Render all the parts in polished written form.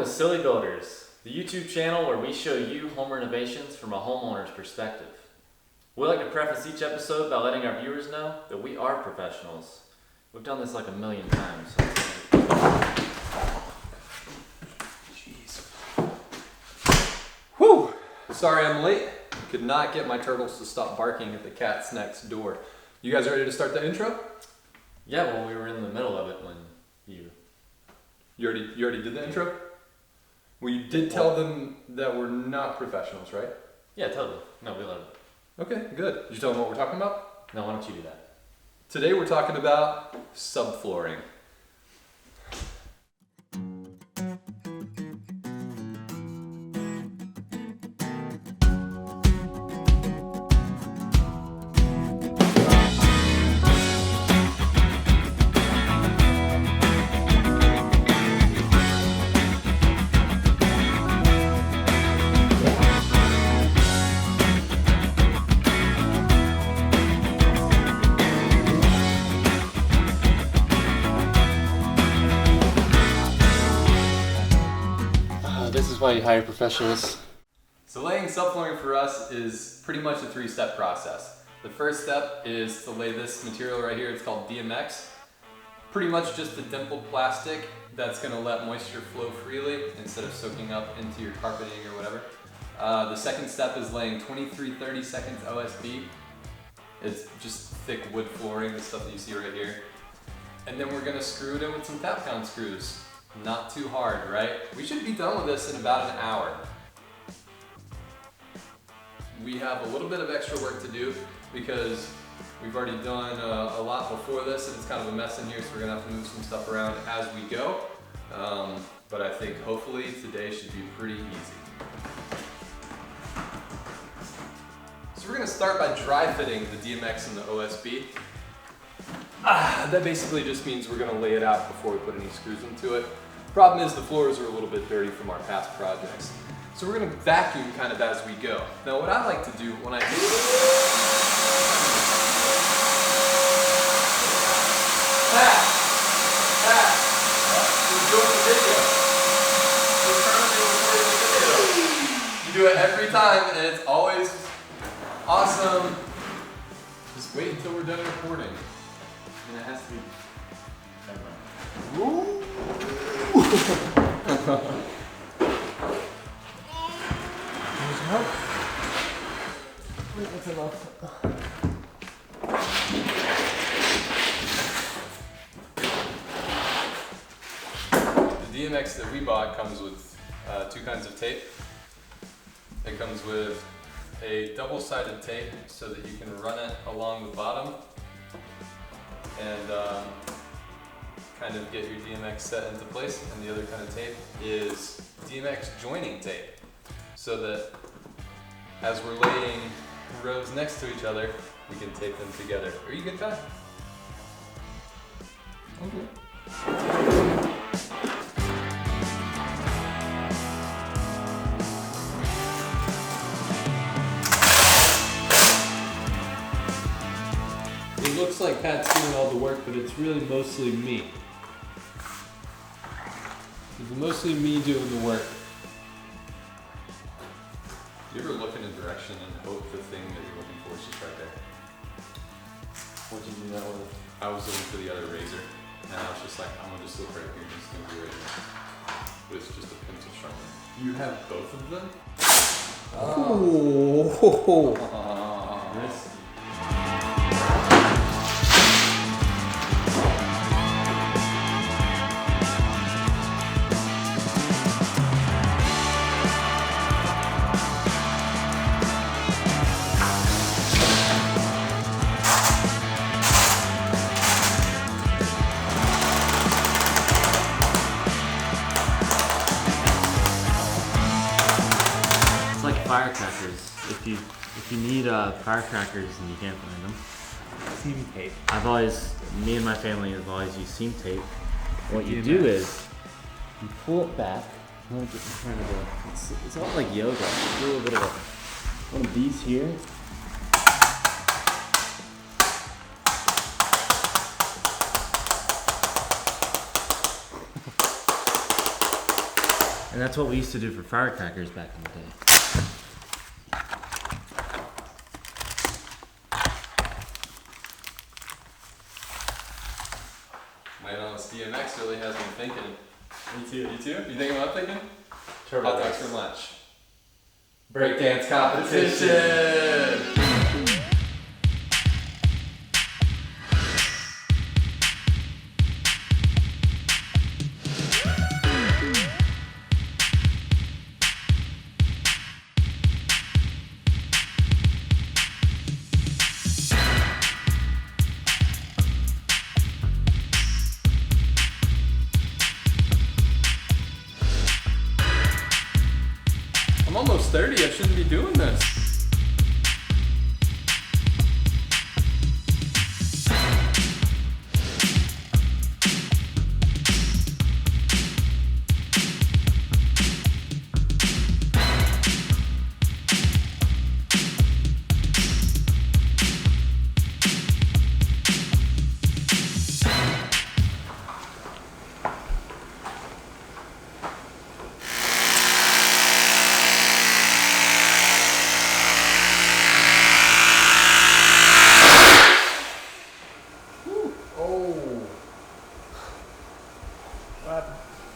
to Silly Builders, the YouTube channel where we show you home renovations from a homeowner's perspective. We like to preface each episode by letting our viewers know that we are professionals. We've done this like a million times. Jeez. Whew! Sorry I'm late. Could not get my turtles to stop barking at the cats next door. You guys ready to start the intro? Yeah, well, we were in the middle of it when You already did the intro? Well, you did tell them that we're not professionals, right? Yeah, totally. No, we love it. Okay, good. Did you tell them what we're talking about? No, why don't you do that? Today we're talking about subflooring. This is why you hire professionals. So laying subflooring for us is pretty much a three-step process. The first step is to lay this material right here. It's called DMX. Pretty much just a dimpled plastic that's going to let moisture flow freely instead of soaking up into your carpeting or whatever. The second step is laying 23/30 seconds OSB. It's just thick wood flooring, the stuff that you see right here. And then we're going to screw it in with some tap pound screws. Not too hard, right? We should be done with this in about an hour. We have a little bit of extra work to do because we've already done a lot before this and it's kind of a mess in here, so we're gonna have to move some stuff around as we go. But I think hopefully today should be pretty easy. So we're gonna start by dry fitting the DMX and the OSB. That basically just means we're gonna lay it out before we put any screws into it. Problem is the floors are a little bit dirty from our past projects. So we're gonna vacuum kind of as we go. Now what I like to do when I do you do it every time and it's always awesome. Just wait until we're done recording. And it has to be... Ooh. That's enough. The DMX that we bought comes with two kinds of tape. It comes with a double-sided tape so that you can run it along the bottom and kind of get your DMX set into place. And the other kind of tape is DMX joining tape, so that as we're laying rows next to each other, we can tape them together. Are you good, Ty? Okay. It looks like Pat's doing all the work, but it's really mostly me. It's mostly me doing the work. You ever look in a direction and hope the thing that you're looking for is just right there? What'd you do that with? I was looking for the other razor, and I was just like, I'm gonna just look right here and it's gonna be right here. But it's just a pencil sharpener. You have both of them? Oh. This. Firecrackers. If you need firecrackers and you can't find them, Seam tape. Me and my family have always used seam tape. What you do is you pull it back. Let me get in front of it. It's all like yoga. Do a little bit of one of these here. And that's what we used to do for firecrackers back in the day. Man, on this DMX really has me thinking. Me too. You too? You think what I'm thinking? Turbo Hot dogs Race. for lunch. Breakdance competition. I'm almost 30, I shouldn't be doing this.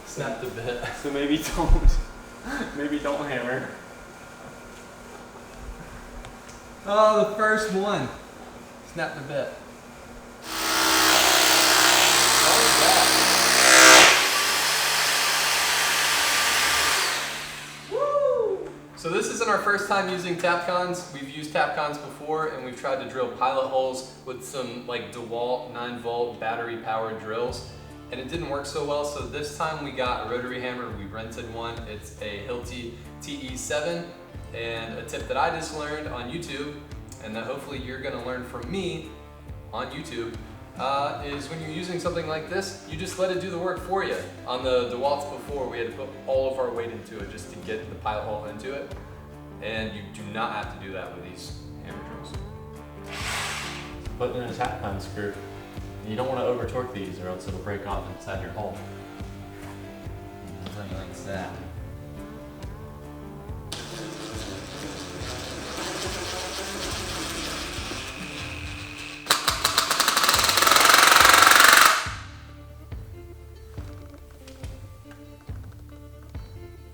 Snapped a bit. So maybe don't hammer. Oh, the first one. Snapped a bit. So this isn't our first time using Tapcons. We've used Tapcons before and we've tried to drill pilot holes with some like DeWalt 9-volt battery powered drills and it didn't work so well. So this time we got a rotary hammer. We rented one. It's a Hilti TE7 and a tip that I just learned on YouTube and that hopefully you're gonna learn from me on YouTube is when you're using something like this, you just let it do the work for you. On the DeWalt's before, we had to put all of our weight into it just to get the pilot hole into it. And you do not have to do that with these hammer drills. Put in a Tapcon screw. You don't want to over torque these or else it'll break off inside your hole. Something like that.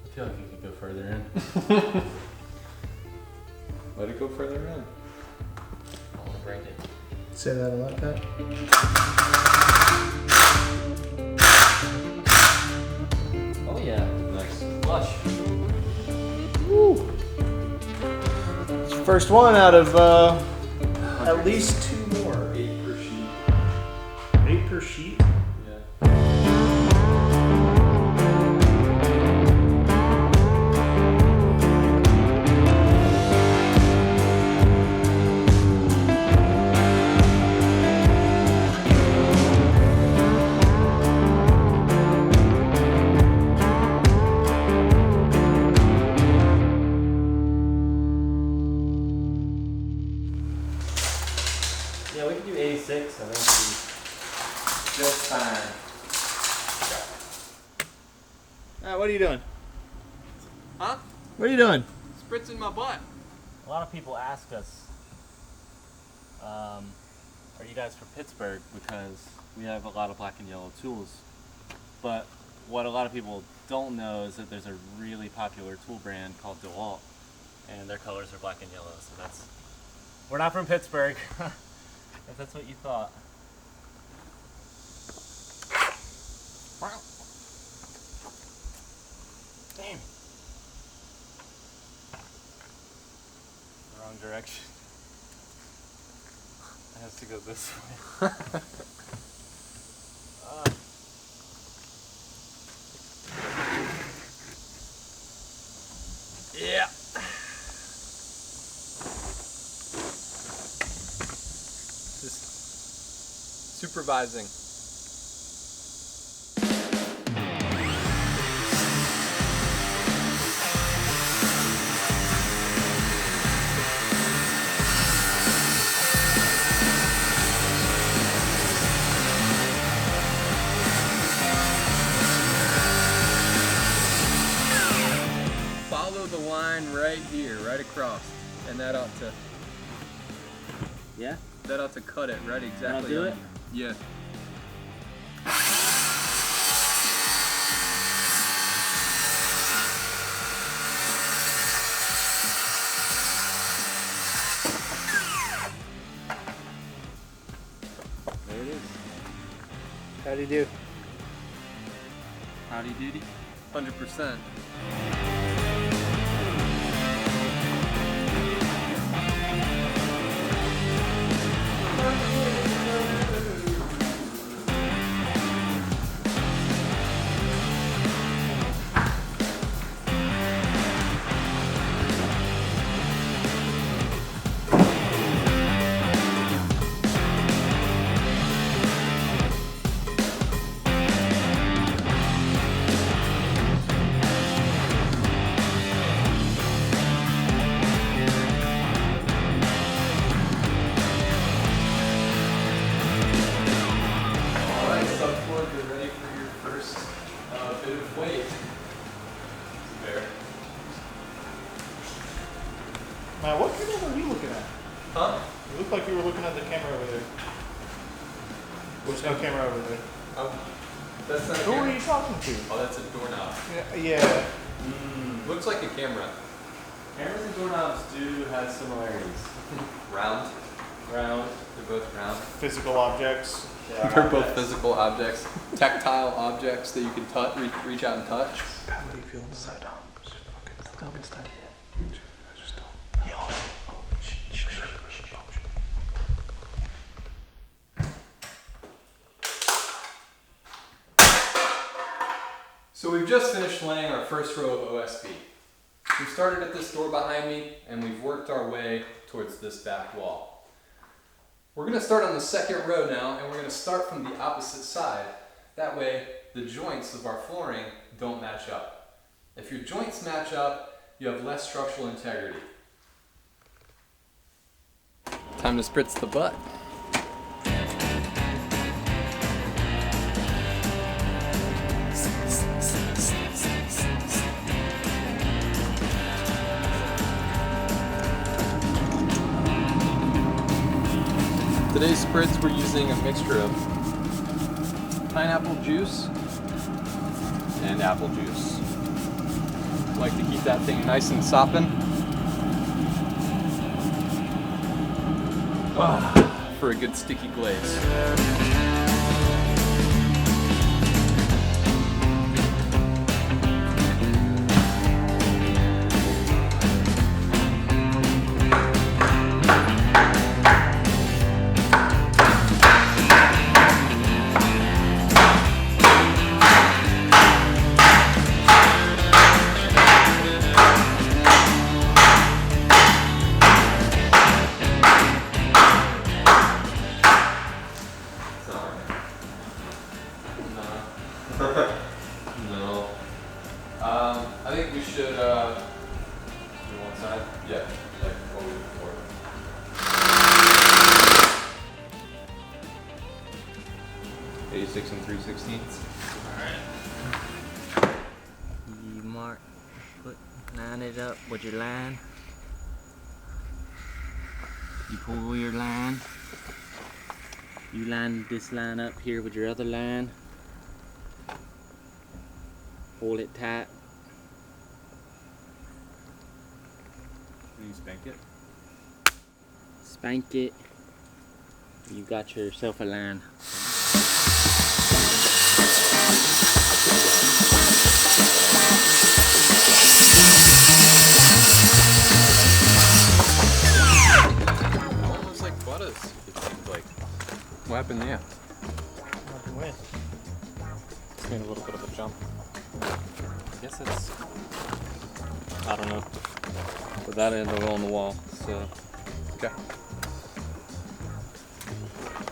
I feel like you could go further in. Let it go further in. I want to break it. Say that a lot, Pat. Oh yeah, nice. Flush. Woo! It's the first one out of at least 2 more. 8 per sheet. 8 per sheet? Yeah. Yeah, we can do 86. I think just fine. What are you doing? Huh? What are you doing? Spritzing my butt. A lot of people ask us, are you guys from Pittsburgh? Because we have a lot of black and yellow tools. But what a lot of people don't know is that there's a really popular tool brand called DeWalt, and their colors are black and yellow. So that's, we're not from Pittsburgh. If that's what you thought. Wow. Damn. Wrong direction. It has to go this way. Yeah. Just supervising. the line right here, right across, and that ought to. Yeah? That ought to cut it right exactly. Do it? Yeah. There it is. How'd he do? Howdy doody. 100%. Alright, Subfloor, you're ready for your first bit of weight. There. Now, what camera were you looking at? Huh? You looked like you were looking at the camera over there. There's no camera over there. Oh, that's not a Who are camera. you talking to? Oh, that's a doorknob. Yeah. Looks like a camera. Cameras and doorknobs do have similarities. Round. Round. They're both round. Physical objects. They're both physical objects, tactile objects that you can touch, reach out and touch. How do you feel inside? So we've just finished laying our first row of OSB. We started at this door behind me and we've worked our way towards this back wall. We're going to start on the second row now, and we're going to start from the opposite side. That way the joints of our flooring don't match up. If your joints match up, you have less structural integrity. Time to spritz the butt. Today's spritz, we're using a mixture of pineapple juice and apple juice. Like to keep that thing nice and sopping. For a good sticky glaze. No. I think we should, do one side? Yeah, like what we did before. 86 and 3/16. You mark, line it up with your line. You pull your line. You line this line up here with your other line. Hold it tight. Can you spank it? Spank it. You got yourself a line. Almost like butters, it seems like. What happened there? Nothing win. It's made a little bit of a jump. I guess it's, I don't know. But that end will go on the wall, so. Okay.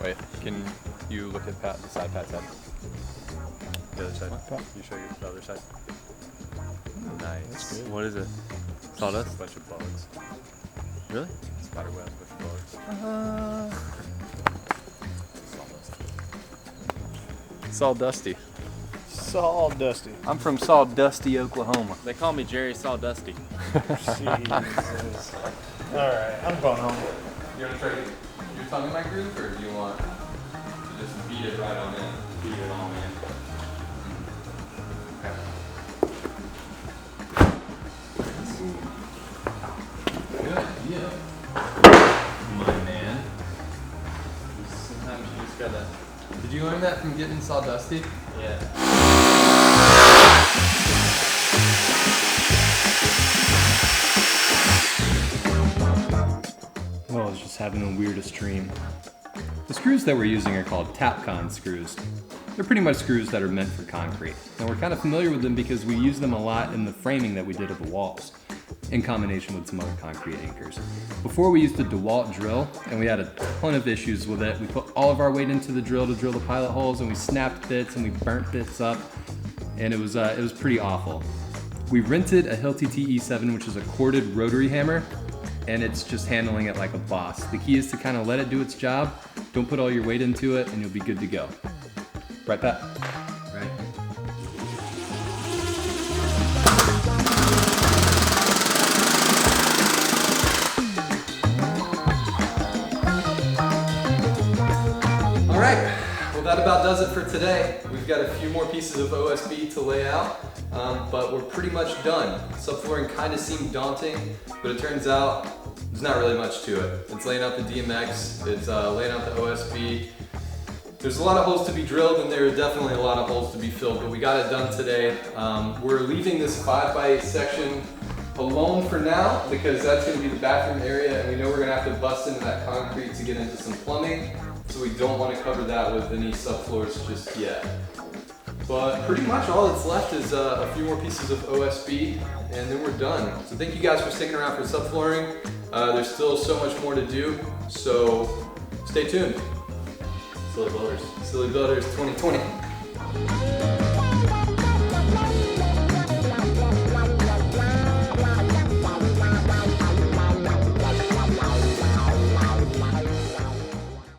Wait, can you look at Pat, the side Pat's head? The other side. What? You show you the other side. Nice. That's good. What is it? Sawdust? A bunch of bugs. Really? Spider web, bunch of bugs. Sawdust. It's all dusty. Sawdusty. I'm from Sawdusty, Oklahoma. They call me Jerry Sawdusty. Jesus. Alright, I'm going home. You want to try your tongue in my groove, or do you want to just beat it right on in? Beat it all in. Good, yeah. My man. Sometimes you just gotta, Did you learn that from getting Sawdusty? yeah. Oh, I was just having the weirdest dream. The screws that we're using are called Tapcon screws. They're pretty much screws that are meant for concrete. And we're kind of familiar with them because we use them a lot in the framing that we did of the walls, in combination with some other concrete anchors. Before we used a DeWalt drill, and we had a ton of issues with it. We put all of our weight into the drill to drill the pilot holes, and we snapped bits and we burnt bits up, and it was pretty awful. We rented a Hilti TE7, which is a corded rotary hammer, and it's just handling it like a boss. The key is to kind of let it do its job, don't put all your weight into it, and you'll be good to go. Right, Pat? Right. All right, well that about does it for today. We've got a few more pieces of OSB to lay out, but we're pretty much done. Subflooring kind of seemed daunting, but it turns out there's not really much to it. It's laying out the DMX, it's laying out the OSB. There's a lot of holes to be drilled, and there are definitely a lot of holes to be filled, but we got it done today. We're leaving this 5x8 section alone for now because that's going to be the bathroom area, and we know we're going to have to bust into that concrete to get into some plumbing, so we don't want to cover that with any subfloors just yet. But pretty much all that's left is a few more pieces of OSB, and then we're done. So thank you guys for sticking around for subflooring. There's still so much more to do, so stay tuned. Silly Builders. Silly Builders 2020.